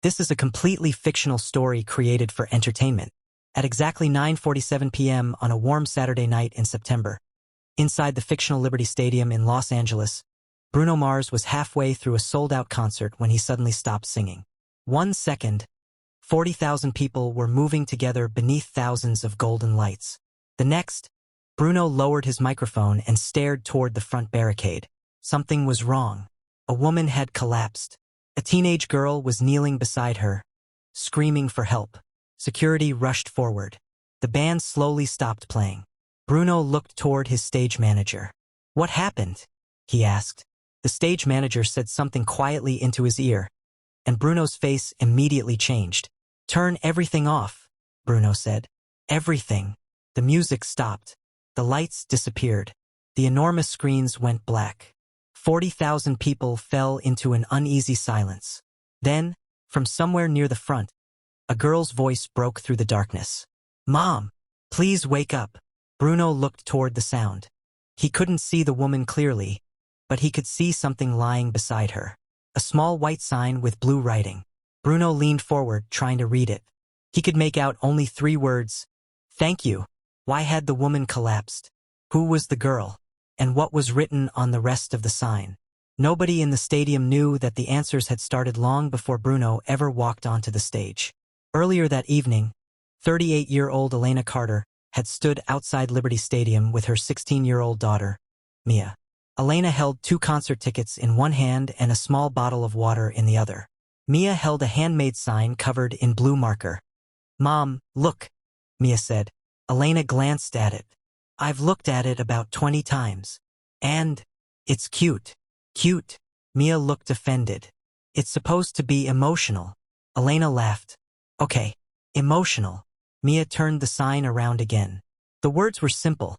This is a completely fictional story created for entertainment. At exactly 9:47 p.m. on a warm Saturday night in September, inside the fictional Liberty Stadium in Los Angeles, Bruno Mars was halfway through a sold-out concert when he suddenly stopped singing. 1 second, 40,000 people were moving together beneath thousands of golden lights. The next, Bruno lowered his microphone and stared toward the front barricade. Something was wrong. A woman had collapsed. A teenage girl was kneeling beside her, screaming for help. Security rushed forward. The band slowly stopped playing. Bruno looked toward his stage manager. "What happened?" he asked. The stage manager said something quietly into his ear, and Bruno's face immediately changed. "Turn everything off," Bruno said. Everything. The music stopped. The lights disappeared. The enormous screens went black. 40,000 people fell into an uneasy silence. Then, from somewhere near the front, a girl's voice broke through the darkness. "Mom, please wake up." Bruno looked toward the sound. He couldn't see the woman clearly, but he could see something lying beside her. A small white sign with blue writing. Bruno leaned forward, trying to read it. He could make out only 3 words. "Thank you." Why had the woman collapsed? Who was the girl? And what was written on the rest of the sign? Nobody in the stadium knew that the answers had started long before Bruno ever walked onto the stage. Earlier that evening, 38-year-old Elena Carter had stood outside Liberty Stadium with her 16-year-old daughter, Mia. Elena held 2 concert tickets in one hand and a small bottle of water in the other. Mia held a handmade sign covered in blue marker. "Mom, look," Mia said. Elena glanced at it. "I've looked at it about 20 times. And it's cute." "Cute?" Mia looked offended. "It's supposed to be emotional." Elena laughed. "Okay, emotional." Mia turned the sign around again. The words were simple.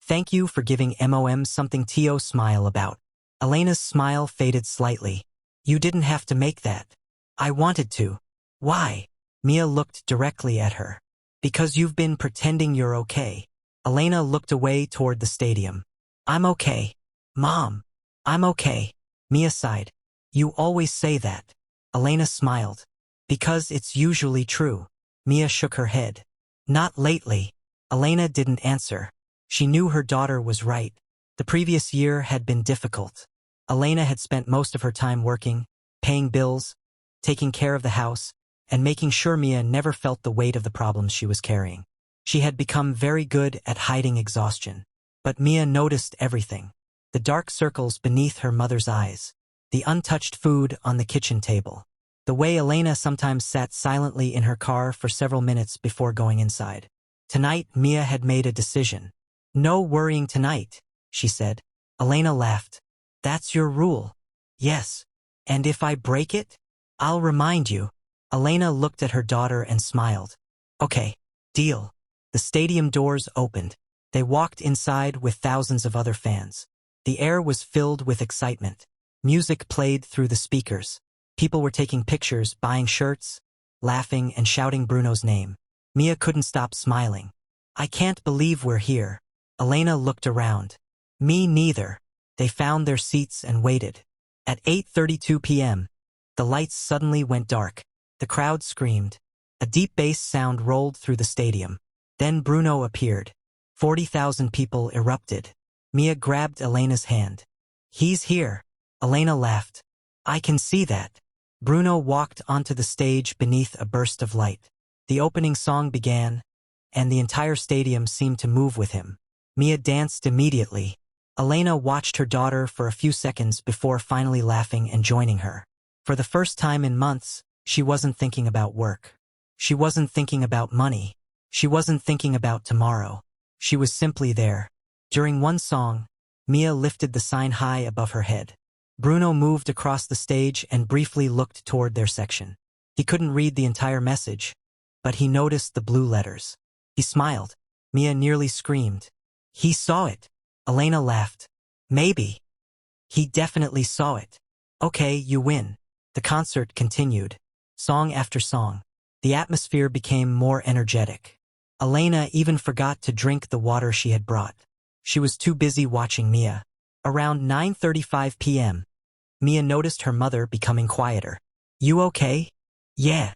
"Thank you for giving MOM something to smile about." Elena's smile faded slightly. "You didn't have to make that." "I wanted to." "Why?" Mia looked directly at her. "Because you've been pretending you're okay." Elena looked away toward the stadium. "I'm okay. Mom, I'm okay." Mia sighed. "You always say that." Elena smiled. "Because it's usually true." Mia shook her head. "Not lately." Elena didn't answer. She knew her daughter was right. The previous year had been difficult. Elena had spent most of her time working, paying bills, taking care of the house, and making sure Mia never felt the weight of the problems she was carrying. She had become very good at hiding exhaustion. But Mia noticed everything. The dark circles beneath her mother's eyes. The untouched food on the kitchen table. The way Elena sometimes sat silently in her car for several minutes before going inside. Tonight, Mia had made a decision. "No worrying tonight," she said. Elena laughed. "That's your rule." "Yes. And if I break it, I'll remind you." Elena looked at her daughter and smiled. "Okay, deal." The stadium doors opened. They walked inside with thousands of other fans. The air was filled with excitement. Music played through the speakers. People were taking pictures, buying shirts, laughing and shouting Bruno's name. Mia couldn't stop smiling. "I can't believe we're here." Elena looked around. "Me neither." They found their seats and waited. At 8:32 p.m., the lights suddenly went dark. The crowd screamed. A deep bass sound rolled through the stadium. Then Bruno appeared. 40,000 people erupted. Mia grabbed Elena's hand. "He's here." Elena laughed. "I can see that." Bruno walked onto the stage beneath a burst of light. The opening song began, and the entire stadium seemed to move with him. Mia danced immediately. Elena watched her daughter for a few seconds before finally laughing and joining her. For the first time in months, she wasn't thinking about work. She wasn't thinking about money. She wasn't thinking about tomorrow. She was simply there. During one song, Mia lifted the sign high above her head. Bruno moved across the stage and briefly looked toward their section. He couldn't read the entire message, but he noticed the blue letters. He smiled. Mia nearly screamed. "He saw it." Elena laughed. "Maybe. He definitely saw it." "Okay, you win." The concert continued. Song after song. The atmosphere became more energetic. Elena even forgot to drink the water she had brought. She was too busy watching Mia. Around 9:35 p.m., Mia noticed her mother becoming quieter. "You okay?" Yeah,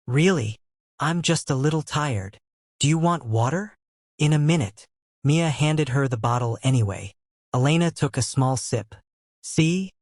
really. I'm just a little tired. Do you want water? In a minute. Mia handed her the bottle anyway. Elena took a small sip. See?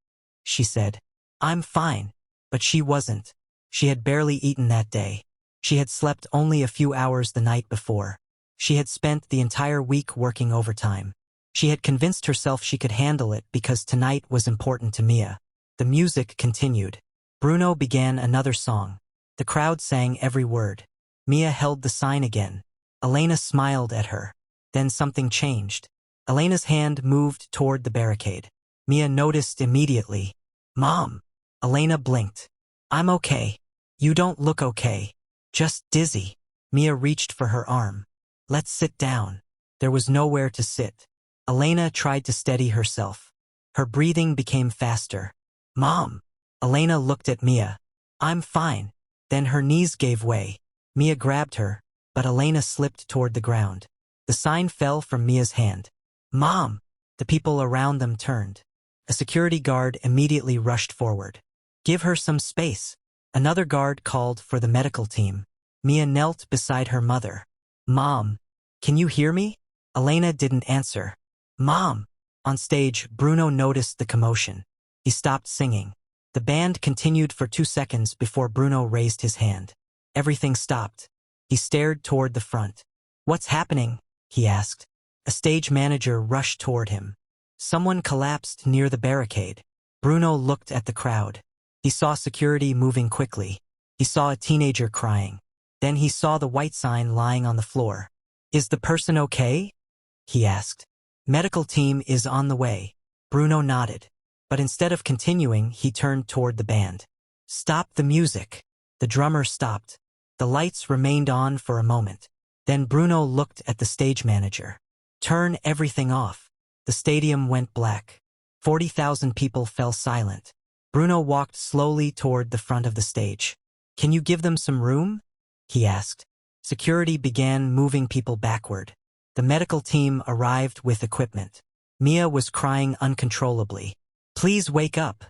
She said. I'm fine. But she wasn't. She had barely eaten that day. She had slept only a few hours the night before. She had spent the entire week working overtime. She had convinced herself she could handle it because tonight was important to Mia. The music continued. Bruno began another song. The crowd sang every word. Mia held the sign again. Elena smiled at her. Then something changed. Elena's hand moved toward the barricade. Mia noticed immediately. Mom! Elena blinked. I'm okay. You don't look okay. Just dizzy. Mia reached for her arm. Let's sit down. There was nowhere to sit. Elena tried to steady herself. Her breathing became faster. Mom! Elena looked at Mia. I'm fine. Then her knees gave way. Mia grabbed her, but Elena slipped toward the ground. The sign fell from Mia's hand. Mom! The people around them turned. A security guard immediately rushed forward. Give her some space. Another guard called for the medical team. Mia knelt beside her mother. Mom! Can you hear me? Elena didn't answer. Mom! On stage, Bruno noticed the commotion. He stopped singing. The band continued for 2 seconds before Bruno raised his hand. Everything stopped. He stared toward the front. What's happening? He asked. A stage manager rushed toward him. Someone collapsed near the barricade. Bruno looked at the crowd. He saw security moving quickly. He saw a teenager crying. Then he saw the white sign lying on the floor. Is the person okay? He asked. Medical team is on the way. Bruno nodded. But instead of continuing, he turned toward the band. Stop the music. The drummer stopped. The lights remained on for a moment. Then Bruno looked at the stage manager. Turn everything off. The stadium went black. 40,000 people fell silent. Bruno walked slowly toward the front of the stage. Can you give them some room? He asked. Security began moving people backward. The medical team arrived with equipment. Mia was crying uncontrollably. Please wake up,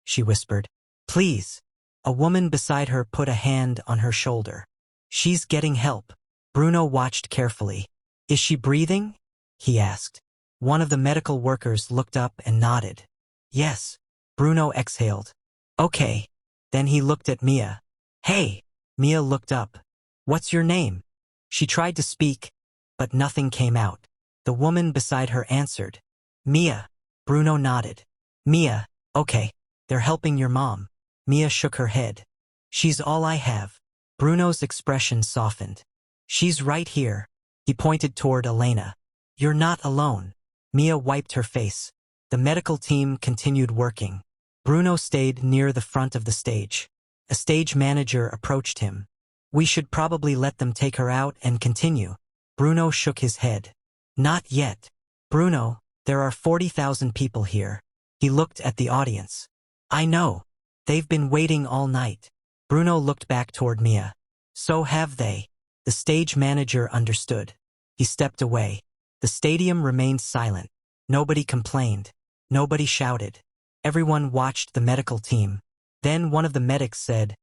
she whispered. Please. A woman beside her put a hand on her shoulder. She's getting help. Bruno watched carefully. Is she breathing? He asked. One of the medical workers looked up and nodded. Yes. Bruno exhaled. Okay. Then he looked at Mia. Hey. Mia looked up. What's your name? She tried to speak, but nothing came out. The woman beside her answered. Mia. Bruno nodded. Mia, okay. They're helping your mom. Mia shook her head. She's all I have. Bruno's expression softened. She's right here. He pointed toward Elena. You're not alone. Mia wiped her face. The medical team continued working. Bruno stayed near the front of the stage. A stage manager approached him. We should probably let them take her out and continue. Bruno shook his head. Not yet. Bruno, there are 40,000 people here. He looked at the audience. I know. They've been waiting all night. Bruno looked back toward Mia. So have they. The stage manager understood. He stepped away. The stadium remained silent. Nobody complained. Nobody shouted. Everyone watched the medical team. Then one of the medics said,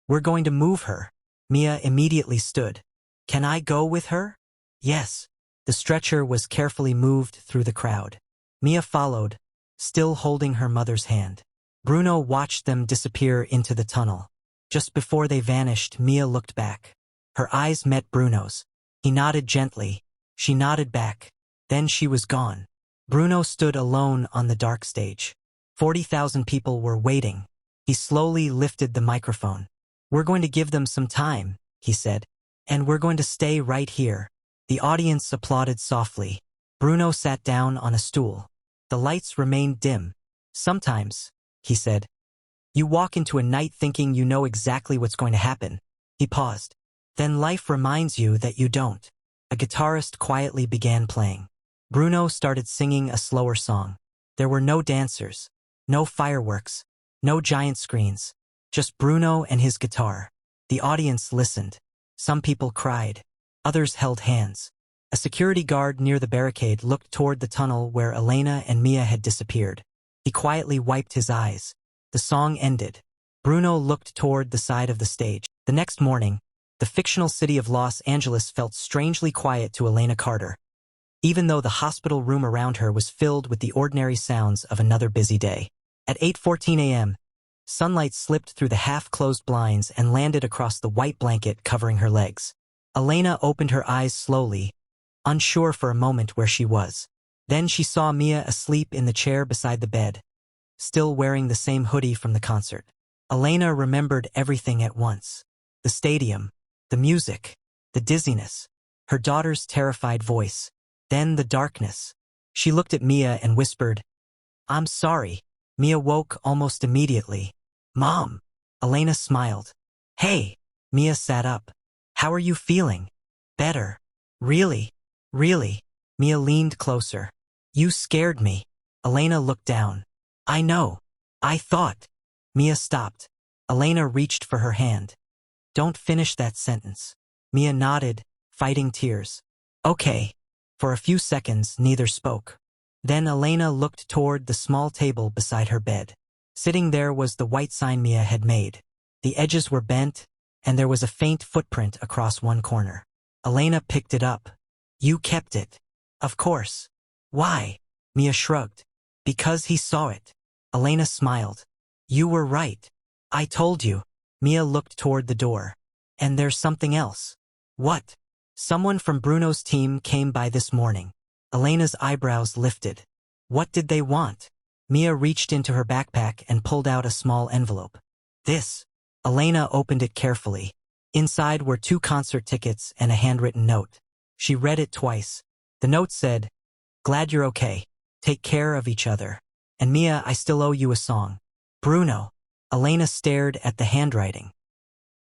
We're going to move her. Mia immediately stood. Can I go with her? Yes. The stretcher was carefully moved through the crowd. Mia followed, still holding her mother's hand. Bruno watched them disappear into the tunnel. Just before they vanished, Mia looked back. Her eyes met Bruno's. He nodded gently. She nodded back. Then she was gone. Bruno stood alone on the dark stage. 40,000 people were waiting. He slowly lifted the microphone. We're going to give them some time, he said. And we're going to stay right here. The audience applauded softly. Bruno sat down on a stool. The lights remained dim. Sometimes, he said, you walk into a night thinking you know exactly what's going to happen. He paused. Then life reminds you that you don't. A guitarist quietly began playing. Bruno started singing a slower song. There were no dancers, no fireworks, no giant screens, just Bruno and his guitar. The audience listened. Some people cried. Others held hands. A security guard near the barricade looked toward the tunnel where Elena and Mia had disappeared. He quietly wiped his eyes. The song ended. Bruno looked toward the side of the stage. The next morning, the fictional city of Los Angeles felt strangely quiet to Elena Carter, even though the hospital room around her was filled with the ordinary sounds of another busy day. At 8:14 a.m., sunlight slipped through the half-closed blinds and landed across the white blanket covering her legs. Elena opened her eyes slowly, unsure for a moment where she was. Then she saw Mia asleep in the chair beside the bed, still wearing the same hoodie from the concert. Elena remembered everything at once. The stadium, the music, the dizziness, her daughter's terrified voice, then the darkness. She looked at Mia and whispered, "I'm sorry." Mia woke almost immediately. "Mom." Elena smiled. "Hey." Mia sat up. "How are you feeling?" "Better." "Really? Really?" Mia leaned closer. "You scared me." Elena looked down. "I know. I thought." Mia stopped. Elena reached for her hand. "Don't finish that sentence." Mia nodded, fighting tears. "Okay." For a few seconds, neither spoke. Then Elena looked toward the small table beside her bed. Sitting there was the white sign Mia had made. The edges were bent, and there was a faint footprint across one corner. Elena picked it up. "You kept it." "Of course." "Why?" Mia shrugged. "Because he saw it." Elena smiled. "You were right. I told you." Mia looked toward the door. "And there's something else." "What?" "Someone from Bruno's team came by this morning." Elena's eyebrows lifted. "What did they want?" Mia reached into her backpack and pulled out a small envelope. "This." Elena opened it carefully. Inside were 2 concert tickets and a handwritten note. She read it twice. The note said, "Glad you're okay. Take care of each other. And Mia, I still owe you a song." "Bruno." Elena stared at the handwriting.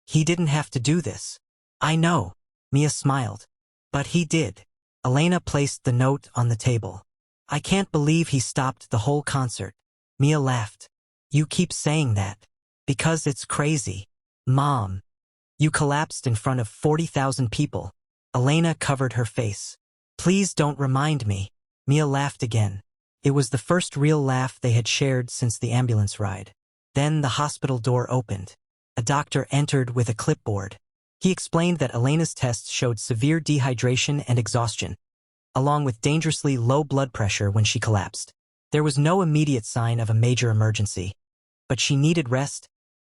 "He didn't have to do this." "I know." Mia smiled. "But he did." Elena placed the note on the table. "I can't believe he stopped the whole concert." Mia laughed. "You keep saying that. Because it's crazy." "Mom." "You collapsed in front of 40,000 people." Elena covered her face. "Please don't remind me." Mia laughed again. It was the first real laugh they had shared since the ambulance ride. Then the hospital door opened. A doctor entered with a clipboard. He explained that Elena's tests showed severe dehydration and exhaustion, along with dangerously low blood pressure when she collapsed. There was no immediate sign of a major emergency, but she needed rest,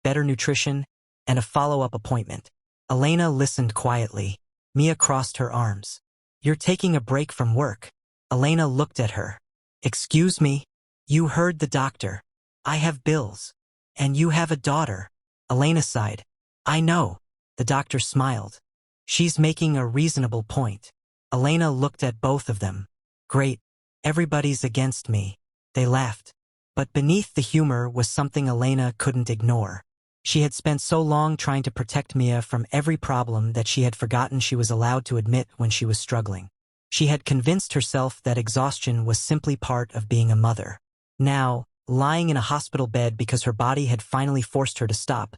better nutrition, and a follow-up appointment. Elena listened quietly. Mia crossed her arms. "You're taking a break from work." Elena looked at her. "Excuse me?" "You heard the doctor. I have bills. And you have a daughter." Elena sighed. "I know." The doctor smiled. "She's making a reasonable point." Elena looked at both of them. "Great. Everybody's against me." They laughed. But beneath the humor was something Elena couldn't ignore. She had spent so long trying to protect Mia from every problem that she had forgotten she was allowed to admit when she was struggling. She had convinced herself that exhaustion was simply part of being a mother. Now, lying in a hospital bed because her body had finally forced her to stop,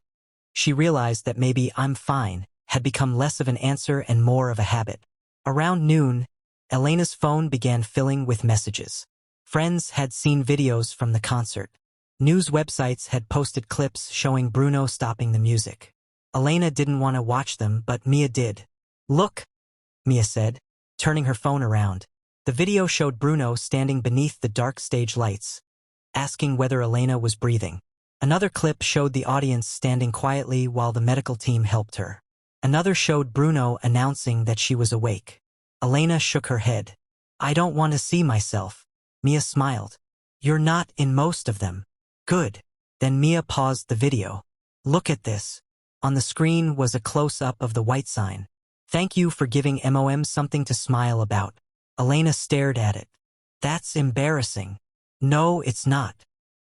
she realized that maybe "I'm fine" had become less of an answer and more of a habit. Around noon, Elena's phone began filling with messages. Friends had seen videos from the concert. News websites had posted clips showing Bruno stopping the music. Elena didn't want to watch them, but Mia did. "Look," Mia said, turning her phone around. The video showed Bruno standing beneath the dark stage lights, asking whether Elena was breathing. Another clip showed the audience standing quietly while the medical team helped her. Another showed Bruno announcing that she was awake. Elena shook her head. "I don't want to see myself." Mia smiled. "You're not in most of them." "Good." Then Mia paused the video. "Look at this." On the screen was a close-up of the white sign. "Thank you for giving MOM something to smile about." Elena stared at it. "That's embarrassing." "No, it's not.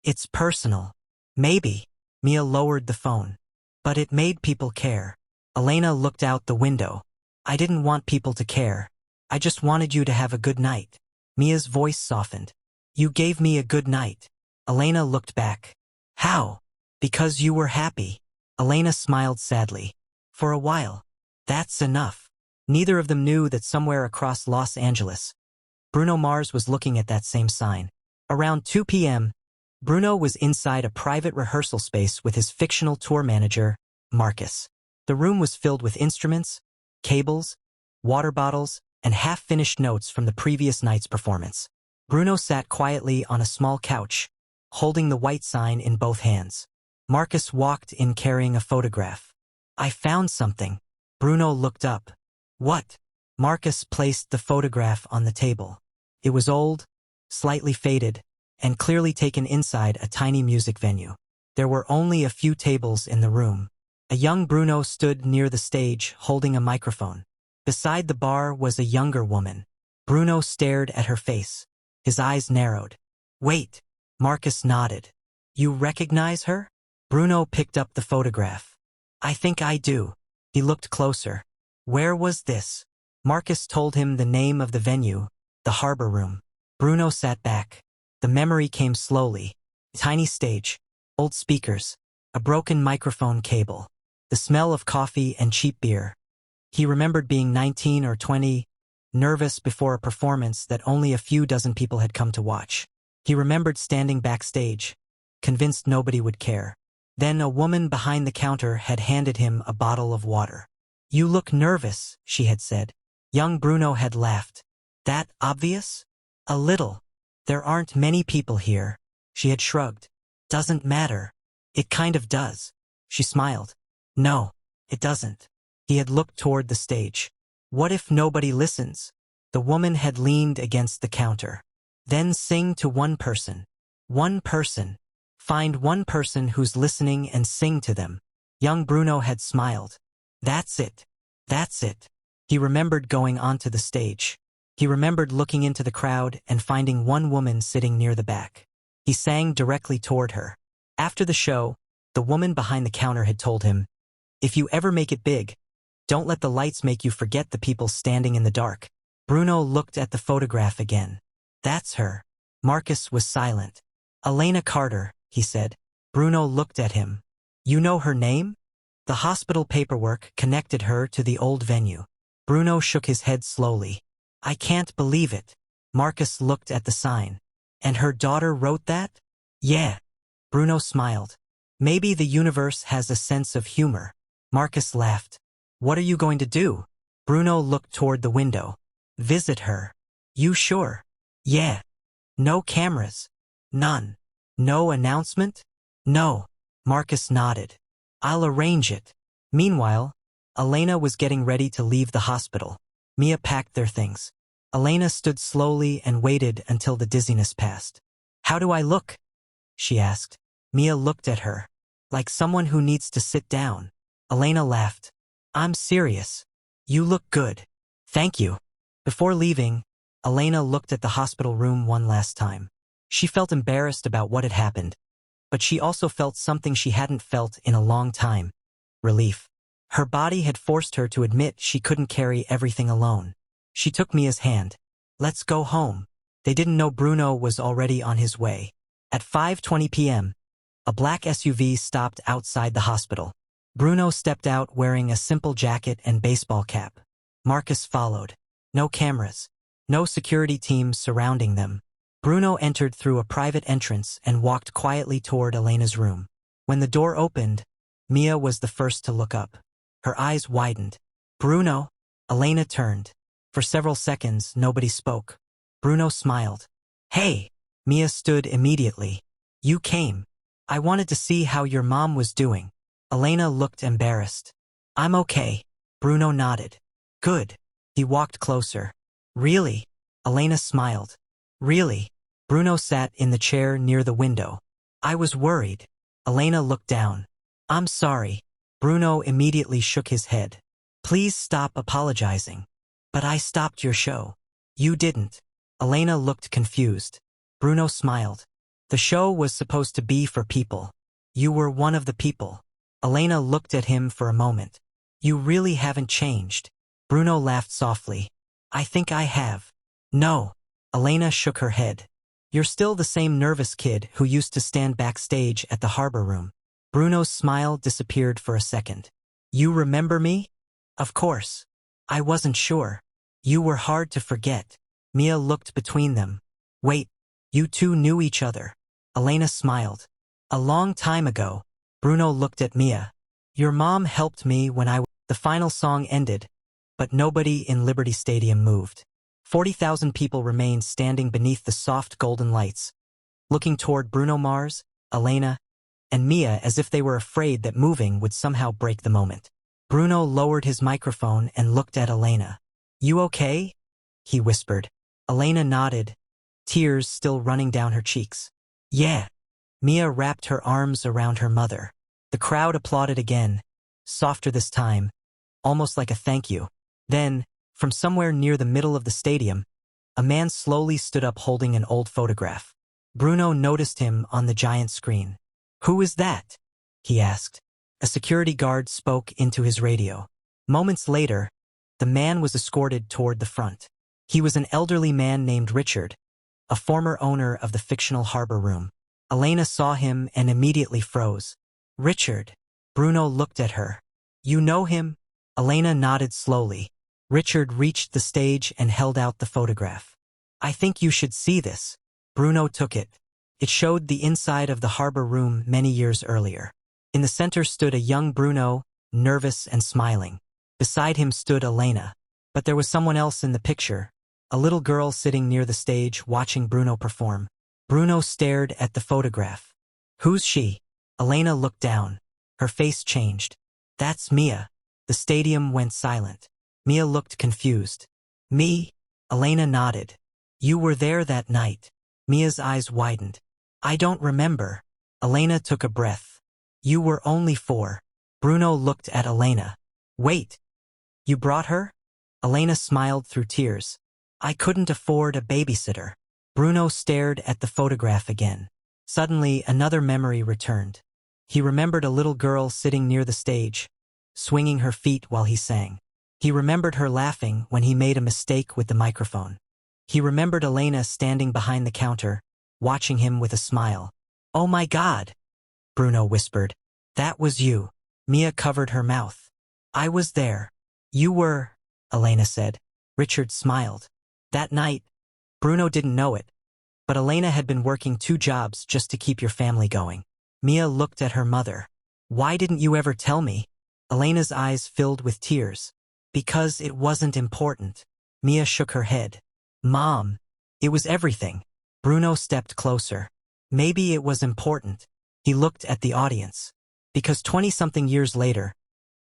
It's personal." "Maybe." Mia lowered the phone. "But it made people care." Elena looked out the window. "I didn't want people to care. I just wanted you to have a good night." Mia's voice softened. "You gave me a good night." Elena looked back. "How?" "Because you were happy." Elena smiled sadly. "For a while." "That's enough." Neither of them knew that somewhere across Los Angeles, Bruno Mars was looking at that same sign. Around 2 p.m., Bruno was inside a private rehearsal space with his fictional tour manager, Marcus. The room was filled with instruments, cables, water bottles, and half-finished notes from the previous night's performance. Bruno sat quietly on a small couch, holding the white sign in both hands. Marcus walked in carrying a photograph. "I found something." Bruno looked up. "What?" Marcus placed the photograph on the table. It was old, slightly faded, and clearly taken inside a tiny music venue. There were only a few tables in the room. A young Bruno stood near the stage, holding a microphone. Beside the bar was a younger woman. Bruno stared at her face. His eyes narrowed. "Wait." Marcus nodded. "You recognize her?" Bruno picked up the photograph. "I think I do." He looked closer. "Where was this?" Marcus told him the name of the venue, the Harbor Room. Bruno sat back. The memory came slowly. Tiny stage, old speakers, a broken microphone cable, the smell of coffee and cheap beer. He remembered being 19 or 20, nervous before a performance that only a few dozen people had come to watch. He remembered standing backstage, convinced nobody would care. Then a woman behind the counter had handed him a bottle of water. "You look nervous," she had said. Young Bruno had laughed. "That obvious?" "A little. There aren't many people here." She had shrugged. "Doesn't matter." "It kind of does." She smiled. "No, it doesn't." He had looked toward the stage. "What if nobody listens?" The woman had leaned against the counter. "Then sing to one person." "One person. Find one person who's listening and sing to them." Young Bruno had smiled. "That's it. That's it." He remembered going onto the stage. He remembered looking into the crowd and finding one woman sitting near the back. He sang directly toward her. After the show, the woman behind the counter had told him, "If you ever make it big, don't let the lights make you forget the people standing in the dark." Bruno looked at the photograph again. "That's her." Marcus was silent. "Elena Carter," he said. Bruno looked at him. "You know her name?" The hospital paperwork connected her to the old venue. Bruno shook his head slowly. "I can't believe it." Marcus looked at the sign. "And her daughter wrote that?" "Yeah." Bruno smiled. "Maybe the universe has a sense of humor." Marcus laughed. "What are you going to do?" Bruno looked toward the window. "Visit her." "You sure?" "Yeah." "No cameras?" "None." "No announcement?" "No." Marcus nodded. "I'll arrange it." Meanwhile, Elena was getting ready to leave the hospital. Mia packed their things. Elena stood slowly and waited until the dizziness passed. "How do I look?" she asked. Mia looked at her. "Like someone who needs to sit down." Elena laughed. "I'm serious. You look good." "Thank you." Before leaving, Elena looked at the hospital room one last time. She felt embarrassed about what had happened, but she also felt something she hadn't felt in a long time: relief. Her body had forced her to admit she couldn't carry everything alone. She took Mia's hand. "Let's go home." They didn't know Bruno was already on his way. At 5:20 p.m., a black SUV stopped outside the hospital. Bruno stepped out wearing a simple jacket and baseball cap. Marcus followed. No cameras. No security teams surrounding them. Bruno entered through a private entrance and walked quietly toward Elena's room. When the door opened, Mia was the first to look up. Her eyes widened. "Bruno?" Elena turned. For several seconds, nobody spoke. Bruno smiled. "Hey!" Mia stood immediately. "You came. I wanted to see how your mom was doing." Elena looked embarrassed. "I'm okay." Bruno nodded. "Good." He walked closer. "Really?" Elena smiled. "Really?" Bruno sat in the chair near the window. "I was worried." Elena looked down. "I'm sorry." Bruno immediately shook his head. "Please stop apologizing." "But I stopped your show." "You didn't." Elena looked confused. Bruno smiled. "The show was supposed to be for people. You were one of the people." Elena looked at him for a moment. "You really haven't changed." Bruno laughed softly. "I think I have." "No." Elena shook her head. "You're still the same nervous kid who used to stand backstage at the Harbor Room." Bruno's smile disappeared for a second. "You remember me?" "Of course." "I wasn't sure." "You were hard to forget." Mia looked between them. "Wait, you two knew each other?" Elena smiled. A long time ago. Bruno looked at Mia. Your mom helped me when The final song ended, but nobody in Liberty Stadium moved. 40,000 people remained standing beneath the soft golden lights, looking toward Bruno Mars, Elena, and Mia as if they were afraid that moving would somehow break the moment. Bruno lowered his microphone and looked at Elena. You okay? He whispered. Elena nodded, tears still running down her cheeks. Yeah. Mia wrapped her arms around her mother. The crowd applauded again, softer this time, almost like a thank you. Then, from somewhere near the middle of the stadium, a man slowly stood up holding an old photograph. Bruno noticed him on the giant screen. Who is that? He asked. A security guard spoke into his radio. Moments later, the man was escorted toward the front. He was an elderly man named Richard, a former owner of the fictional harbor room. Elena saw him and immediately froze. Richard. Bruno looked at her. You know him? Elena nodded slowly. Richard reached the stage and held out the photograph. I think you should see this. Bruno took it. It showed the inside of the harbor room many years earlier. In the center stood a young Bruno, nervous and smiling. Beside him stood Elena. But there was someone else in the picture, a little girl sitting near the stage watching Bruno perform. Bruno stared at the photograph. Who's she? Elena looked down. Her face changed. That's Mia. The stadium went silent. Mia looked confused. Me? Elena nodded. You were there that night. Mia's eyes widened. I don't remember. Elena took a breath. You were only 4. Bruno looked at Elena. Wait. You brought her? Elena smiled through tears. I couldn't afford a babysitter. Bruno stared at the photograph again. Suddenly, another memory returned. He remembered a little girl sitting near the stage, swinging her feet while he sang. He remembered her laughing when he made a mistake with the microphone. He remembered Elena standing behind the counter, watching him with a smile. Oh my God, Bruno whispered. That was you. Mia covered her mouth. I was there. You were, Elena said. Richard smiled. That night, Bruno didn't know it, but Elena had been working 2 jobs just to keep your family going. Mia looked at her mother. Why didn't you ever tell me? Elena's eyes filled with tears. Because it wasn't important. Mia shook her head. Mom, it was everything. Bruno stepped closer. Maybe it was important. He looked at the audience. Because 20-something years later,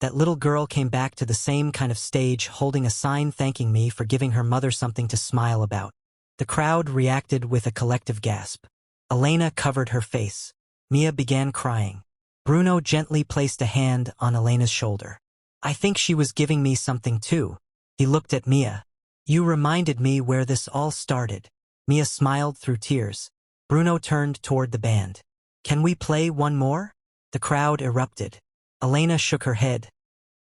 that little girl came back to the same kind of stage holding a sign thanking me for giving her mother something to smile about. The crowd reacted with a collective gasp. Elena covered her face. Mia began crying. Bruno gently placed a hand on Elena's shoulder. I think she was giving me something too. He looked at Mia. You reminded me where this all started. Mia smiled through tears. Bruno turned toward the band. Can we play one more? The crowd erupted. Elena shook her head,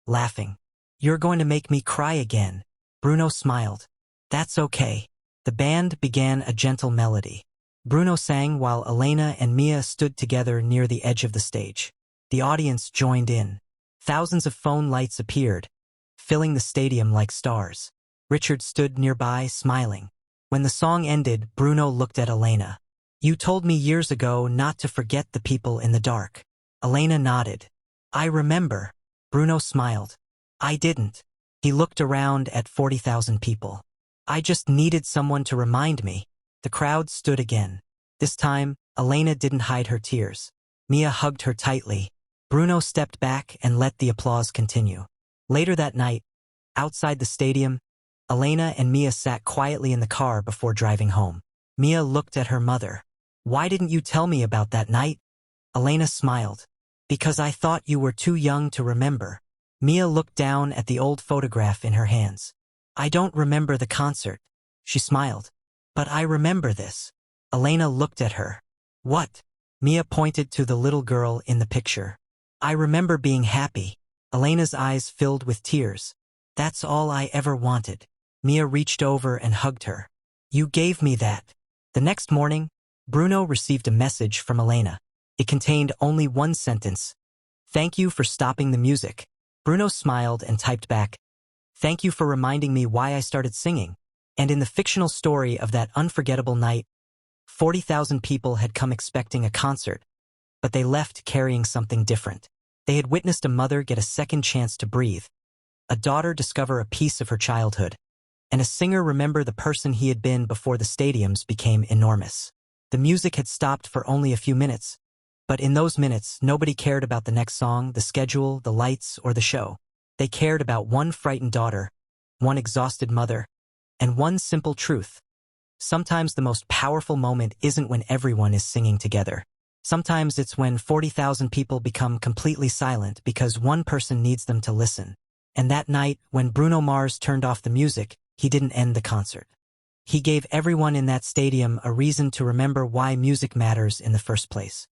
laughing. You're going to make me cry again. Bruno smiled. That's okay. The band began a gentle melody. Bruno sang while Elena and Mia stood together near the edge of the stage. The audience joined in. Thousands of phone lights appeared, filling the stadium like stars. Richard stood nearby, smiling. When the song ended, Bruno looked at Elena. You told me years ago not to forget the people in the dark. Elena nodded. I remember. Bruno smiled. I didn't. He looked around at 40,000 people. I just needed someone to remind me. The crowd stood again. This time, Elena didn't hide her tears. Mia hugged her tightly. Bruno stepped back and let the applause continue. Later that night, outside the stadium, Elena and Mia sat quietly in the car before driving home. Mia looked at her mother. Why didn't you tell me about that night? Elena smiled. Because I thought you were too young to remember. Mia looked down at the old photograph in her hands. I don't remember the concert. She smiled. But I remember this. Elena looked at her. What? Mia pointed to the little girl in the picture. I remember being happy. Elena's eyes filled with tears. That's all I ever wanted. Mia reached over and hugged her. You gave me that. The next morning, Bruno received a message from Elena. It contained only one sentence. Thank you for stopping the music. Bruno smiled and typed back. Thank you for reminding me why I started singing. And in the fictional story of that unforgettable night, 40,000 people had come expecting a concert, but they left carrying something different. They had witnessed a mother get a second chance to breathe, a daughter discover a piece of her childhood, and a singer remember the person he had been before the stadiums became enormous. The music had stopped for only a few minutes, but in those minutes, nobody cared about the next song, the schedule, the lights, or the show. They cared about one frightened daughter, one exhausted mother, and one simple truth. Sometimes the most powerful moment isn't when everyone is singing together. Sometimes it's when 40,000 people become completely silent because one person needs them to listen. And that night, when Bruno Mars turned off the music, he didn't end the concert. He gave everyone in that stadium a reason to remember why music matters in the first place.